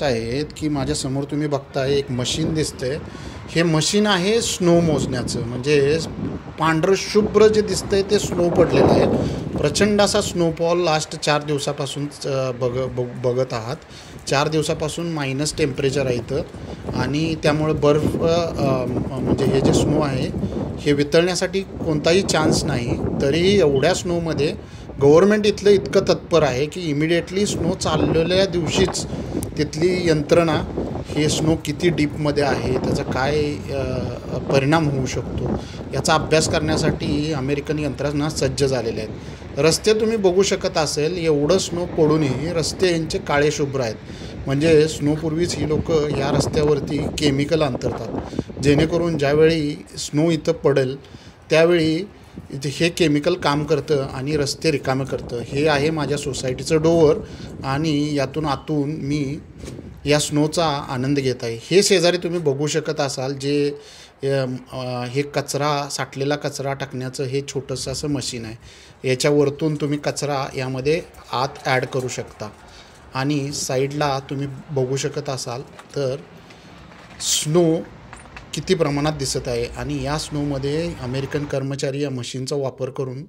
आहेत की माझ्यासमोर तुम्ही बघताय एक मशीन दिसतंय. हे मशीन आहे स्नो मोजण्याचं. म्हणजे पांढरं शुभ्र जे दिसतंय ते स्नो पडलेलं आहे. प्रचंड असा स्नोफॉल लास्ट 4 दिवसापासून बघत आहात. 4 दिवसापासून मायनस टेम्परेचर आहे इथं आणि त्यामुळे बर्फ म्हणजे हे जे स्नो आहे हे वितळण्यासाठी कोणताही चान्स नाही. तरीही एवढ्या स्नोमध्ये गव्हर्मेंट इथलं इतकं तत्पर आहे की इमिडिएटली स्नो चाललेल्या दिवशीच तिथली यंत्रणा हे स्नो किती डीपमध्ये आहे, त्याचा काय परिणाम होऊ शकतो याचा अभ्यास करण्यासाठी अमेरिकन यंत्रणा सज्ज झालेल्या आहेत. रस्ते तुम्ही बघू शकत असेल, एवढं स्नो पडूनही रस्ते यांचे काळे शुभ्र आहेत. म्हणजे स्नोपूर्वीच ही लोक या रस्त्यावरती केमिकल अंतरतात जेणेकरून ज्यावेळी स्नो इथं पडेल त्यावेळी हे केमिकल काम करतं आणि रस्ते रिकामे करतं. हे आहे माझ्या सोसायटीचं डोअर आणि यातून आतून मी या स्नोचा आनंद घेत आहे. हे शेजारी तुम्ही बघू शकत असाल जे हे कचरा साठलेला कचरा टाकण्याचं हे छोटंसं असं मशीन आहे. याच्यावरतून तुम्ही कचरा यामध्ये आत ॲड करू शकता आणि साईडला तुम्ही बघू शकत असाल तर स्नो किती प्रमाणात दिसत आहे आणि या स्नोमध्ये अमेरिकन कर्मचारी या मशीनचा वापर करून